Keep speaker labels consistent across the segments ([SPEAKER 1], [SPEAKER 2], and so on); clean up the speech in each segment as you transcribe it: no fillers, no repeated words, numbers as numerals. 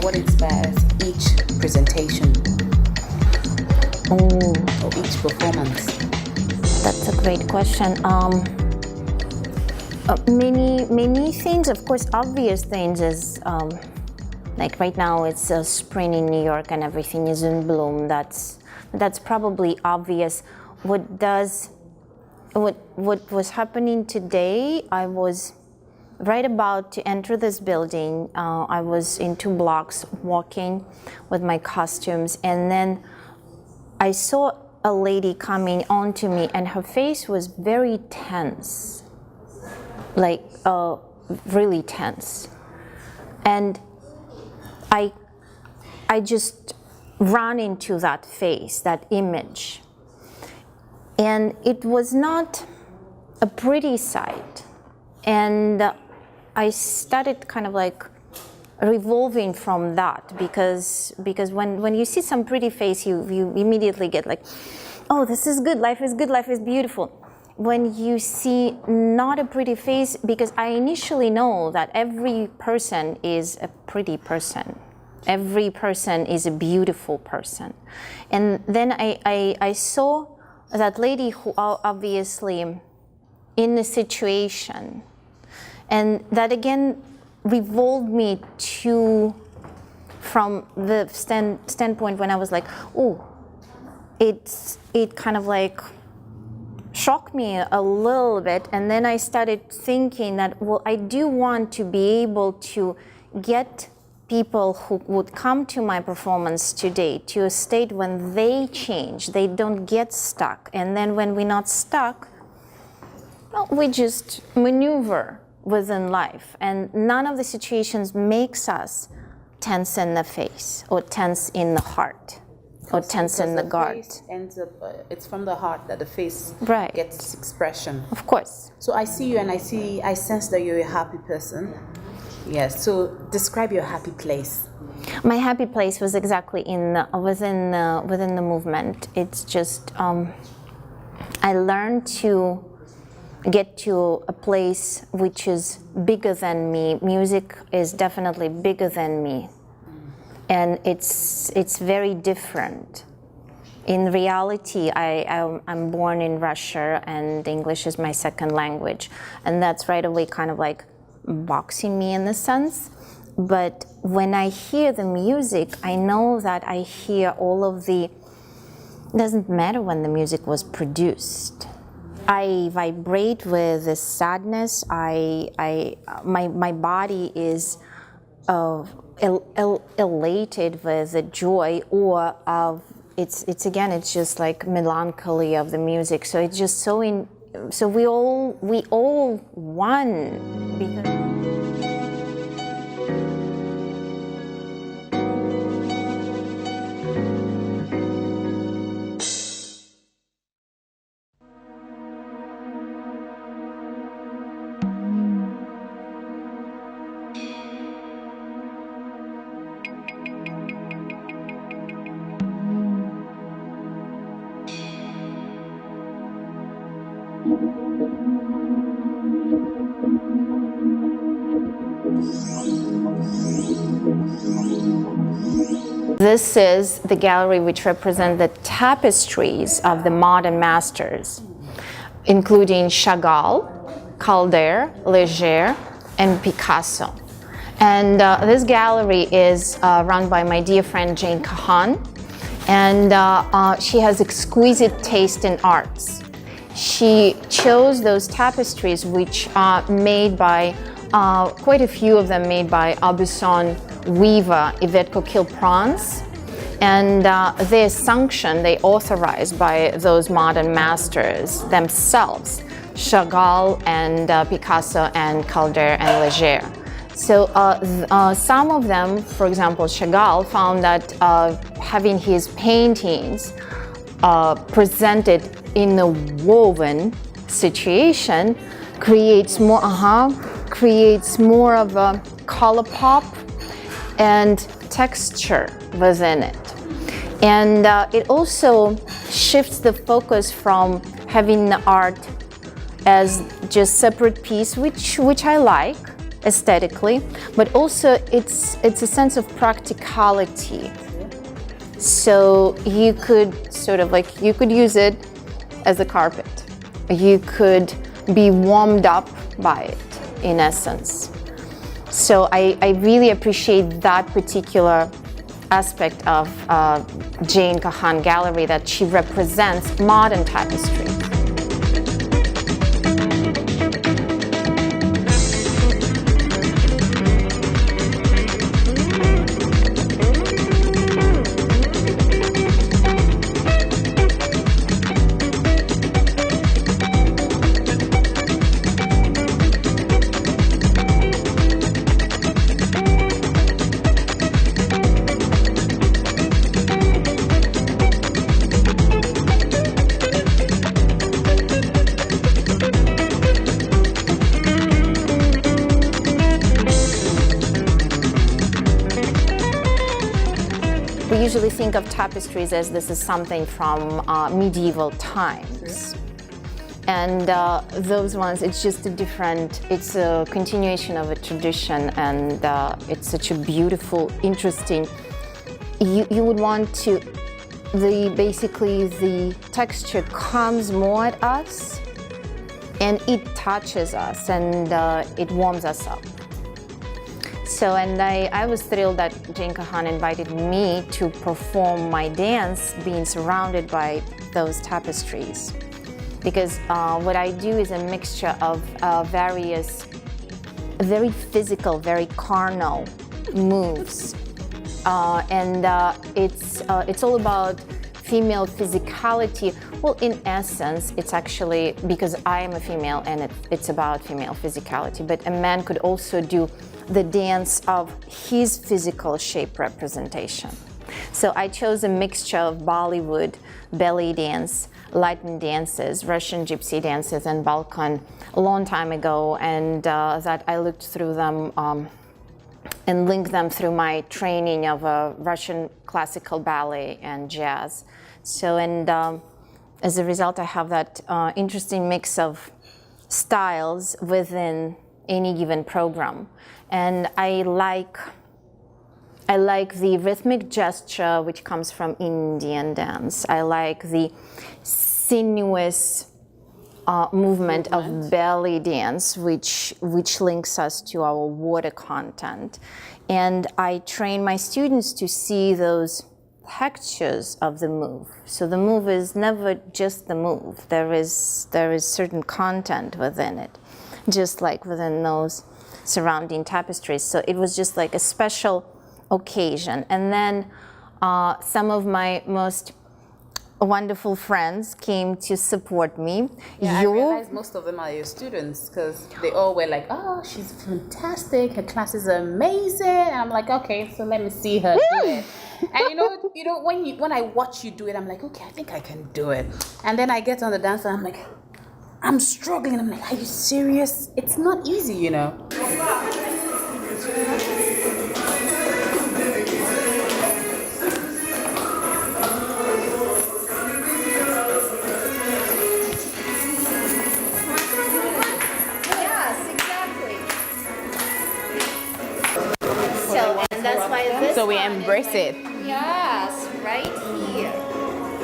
[SPEAKER 1] what inspires each presentation
[SPEAKER 2] Oh,
[SPEAKER 1] or each performance?
[SPEAKER 2] that's a great question. Many things, of course, obvious things is like right now it's spring in New York and everything is in bloom. That's probably obvious. What was happening today, I was right about to enter this building. I was in 2 blocks walking with my costumes, and then I saw a lady coming on to me, and her face was very tense, like really tense. And I just ran into that face, that image. And it was not a pretty sight. And I started kind of like revolving from that because when you see some pretty face, you immediately get like, oh, this is good, life is beautiful. When you see not a pretty face, because I initially know that every person is a pretty person. Every person is a beautiful person. And then I saw that lady who obviously in a situation, and that again revolved me from the standpoint when I was like, oh, it kind of like shocked me a little bit. And then I started thinking that, well, I do want to be able to get people who would come to my performance today to a state when they change, they don't get stuck. And then when we're not stuck, well, we just maneuver within life. And none of the situations makes us tense in the face or tense in the heart or tense in the guard.
[SPEAKER 1] Face ends up, it's from the heart that the face
[SPEAKER 2] Right.
[SPEAKER 1] gets expression.
[SPEAKER 2] Of course.
[SPEAKER 1] So I see you and I sense that you're a happy person. Yes, so describe your happy place.
[SPEAKER 2] My happy place was exactly within the movement. It's just I learned to get to a place which is bigger than me. Music is definitely bigger than me, and it's very different. In reality, I'm born in Russia, and English is my second language, and that's right away kind of like boxing me in a sense. But when I hear the music, I know that I hear all of the, it doesn't matter when the music was produced. I vibrate with the sadness. My body is elated with the joy, or of it's just like melancholy of the music. So it's just so we all won because. This is the gallery which represents the tapestries of the modern masters, including Chagall, Calder, Leger, and Picasso. And this gallery is run by my dear friend Jane Kahan, and she has exquisite taste in arts. She chose those tapestries which are made by, quite a few of them made by Aubusson, Weaver, Yvette Coquille-Prance, and they're sanctioned, they authorized by those modern masters themselves, Chagall and Picasso and Calder and Leger. So some of them, for example, Chagall found that having his paintings presented in a woven situation creates more of a color pop and texture within it. And it also shifts the focus from having the art as just separate piece, which I like, aesthetically, but also it's a sense of practicality. So you could sort of like, you could use it as a carpet. You could be warmed up by it, in essence. So I really appreciate that particular aspect of Jane Kahan Gallery, that she represents modern tapestry. We usually think of tapestries as this is something from medieval times. And those ones, it's just a different, it's a continuation of a tradition, and it's such a beautiful, interesting, you would want to, basically the texture comes more at us, and it touches us, and it warms us up. So, and I was thrilled that Jane Kahan invited me to perform my dance being surrounded by those tapestries. Because what I do is a mixture of various, very physical, very carnal moves. And it's all about female physicality. Well, in essence, it's actually, because I am a female and it's about female physicality, but a man could also do the dance of his physical shape representation. So I chose a mixture of Bollywood, belly dance, Latin dances, Russian gypsy dances, and Balkan a long time ago, and that I looked through them and linked them through my training of Russian classical ballet and jazz. So, and as a result, I have that interesting mix of styles within any given program. And I like the rhythmic gesture which comes from Indian dance. I like the sinuous movement of belly dance, which links us to our water content. And I train my students to see those textures of the move. So the move is never just the move. There is certain content within it, just like within those surrounding tapestries. So it was just like a special occasion. And then some of my most wonderful friends came to support me.
[SPEAKER 1] Yeah, I realized most of them are your students, because they all were like, oh, she's fantastic, her classes are amazing. And I'm like, okay, so let me see her do it. And you know, when I watch you do it, I'm like, okay, I think I can do it. And then I get on the dance and I'm like, I'm struggling. I'm like, are you serious? It's not easy, you know. So we embrace it.
[SPEAKER 2] Yes, right here.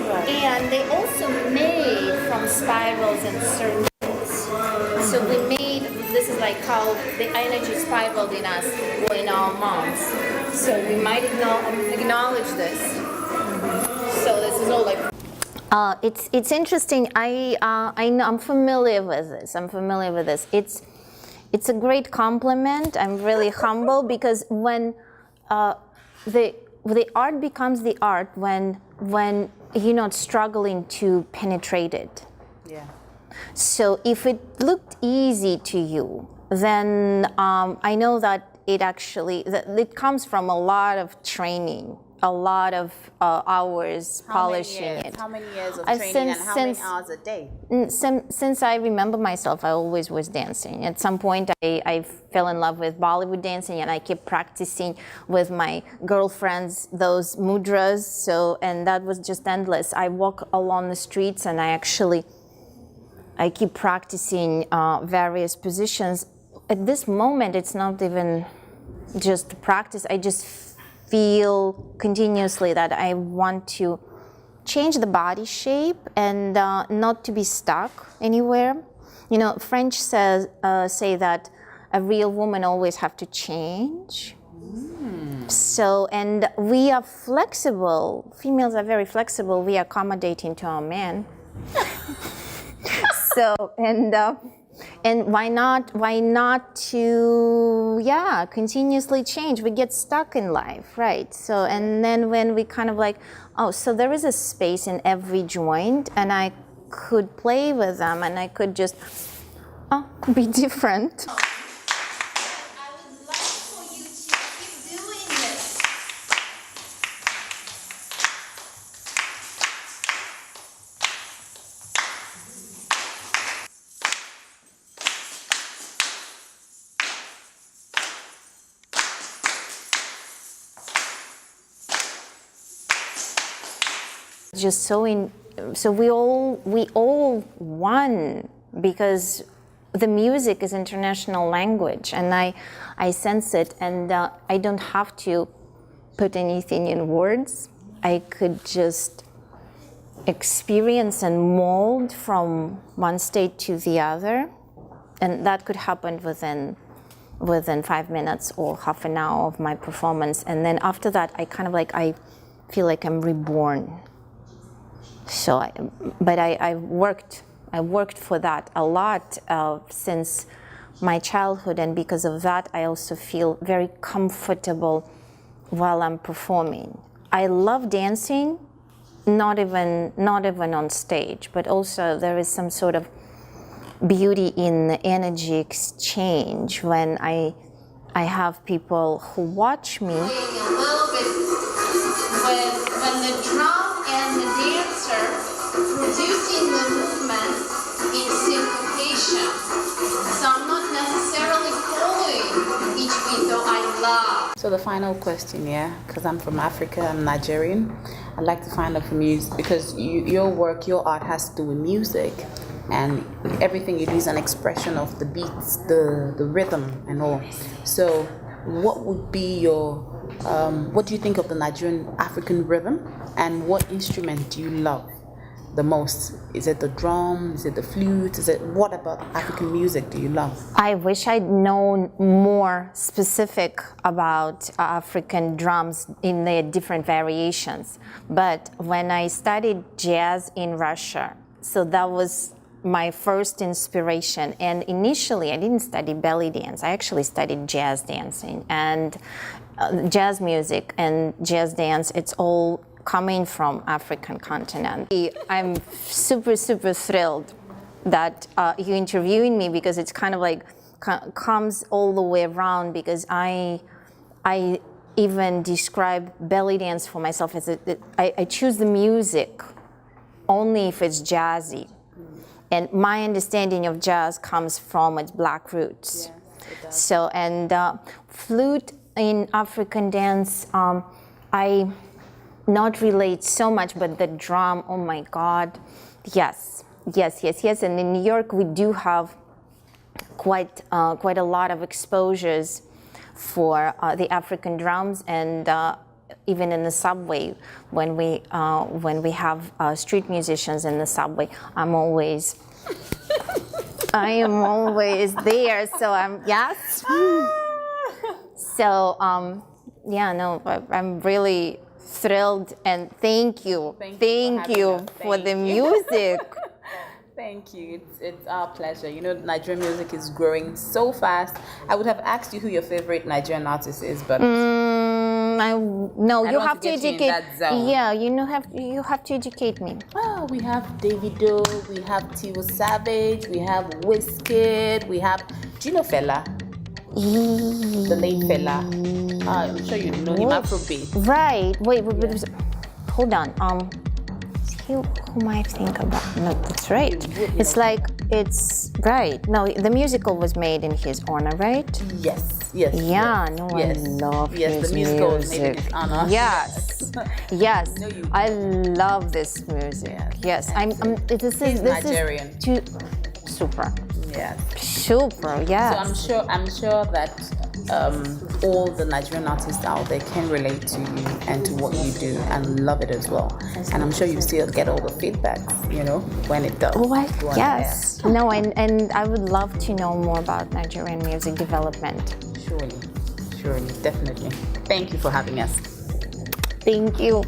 [SPEAKER 2] Right. And they also made from spirals and circles. So we made, this is like how the energy spiraled in us or in our moms. So we might acknowledge this. So this is all like... it's interesting. I'm familiar with this. It's a great compliment. I'm really humble, because when the art becomes the art when you're not struggling to penetrate it.
[SPEAKER 1] Yeah.
[SPEAKER 2] So if it looked easy to you, then I know that it comes from a lot of training, a lot of hours polishing it.
[SPEAKER 1] How many years of training and how many hours a day?
[SPEAKER 2] Since I remember myself, I always was dancing. At some point, I fell in love with Bollywood dancing, and I kept practicing with my girlfriends those mudras. So, and that was just endless. I walk along the streets, and I keep practicing various positions at this moment, it's not even just the practice. I just feel continuously that I want to change the body shape and not to be stuck anywhere. You know, French say that a real woman always have to change. So, and we are flexible. Females are very flexible. We are accommodating to our men. So, and why not to, continuously change? We get stuck in life, right? So, and then when we kind of like, oh, so there is a space in every joint, and I could play with them, and I could just, be different. Just so we all won, because the music is international language, and I sense it, and I don't have to put anything in words. I could just experience and mold from one state to the other, and that could happen within 5 minutes or half an hour of my performance, and then after that I feel like I'm reborn. So, I worked for that a lot since my childhood, and because of that, I also feel very comfortable while I'm performing. I love dancing, not even on stage, but also there is some sort of beauty in the energy exchange when I have people who watch me. A little bit when the drum and the dancer producing the movement in syncopation. So I'm not necessarily following each beat, though I love.
[SPEAKER 1] So the final question, because I'm from Africa, I'm Nigerian. I'd like to find out from you, because your work, your art has to do with music, and everything you do is an expression of the beats, the rhythm and all. So what would be your, what do you think of the Nigerian African rhythm, and what instrument do you love the most? Is it the drum? Is it the flute? What about African music do you love?
[SPEAKER 2] I wish I'd known more specific about African drums in their different variations. But when I studied jazz in Russia, so that was my first inspiration. And initially, I didn't study belly dance. I actually studied jazz dancing, and jazz music and jazz dance, it's all coming from African continent. I'm super, super thrilled that you're interviewing me, because it's kind of like comes all the way around, because I even describe belly dance for myself as I choose the music only if it's jazzy. And my understanding of jazz comes from its black roots. Yes, it does. So, and flute in African dance, I not relate so much, but the drum, oh my God, yes. And in New York, we do have quite a lot of exposures for the African drums, and even in the subway, when we have street musicians in the subway, I am always there. So So I'm really thrilled, and thank you for the music.
[SPEAKER 1] Thank you. It's our pleasure. You know, Nigerian music is growing so fast. I would have asked you who your favorite Nigerian artist is, but
[SPEAKER 2] no, you have to educate. Yeah, you have to educate me.
[SPEAKER 1] Oh, we have Davido, we have Tiwa Savage, we have Wizkid, we have. Do you know Fela? The late Fela. I'm sure you know him, Afrobeat.
[SPEAKER 2] Right. Wait. Hold on. Who I think about? No, that's right. It's like, it's right. No, the musical was made in his honor, right?
[SPEAKER 1] Yes.
[SPEAKER 2] Yeah,
[SPEAKER 1] yes,
[SPEAKER 2] no, I love his
[SPEAKER 1] the musical was made in his honor.
[SPEAKER 2] Yes. I love this music. Yes.
[SPEAKER 1] He's Nigerian.
[SPEAKER 2] Super.
[SPEAKER 1] Yes.
[SPEAKER 2] Super, yes.
[SPEAKER 1] So I'm sure that all the Nigerian artists out there can relate to you and to what you do and love it as well. And I'm sure you still get all the feedbacks, when it does.
[SPEAKER 2] Yes. No, and I would love to know more about Nigerian music development.
[SPEAKER 1] Surely, definitely. Thank you for having us.
[SPEAKER 2] Thank you.